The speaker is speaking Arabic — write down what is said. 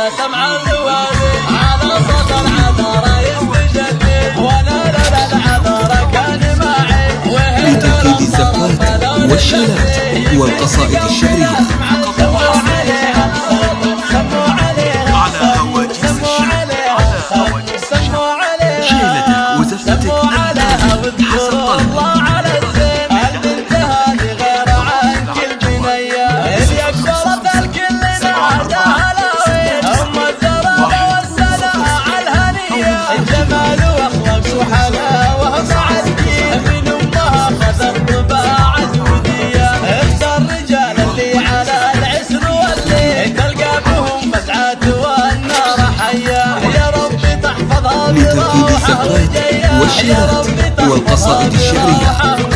سمع الوالد على صوت العذارى يستجدد وانا لدى العذارى كان معي لتنفيذ الزفات والشيلات والقصائد الشعرية على هواجس الشعر، شيلتك وزفتك أنت حسب طلبك. لتنفيذ الزفات والشيلات والقصائد الشعرية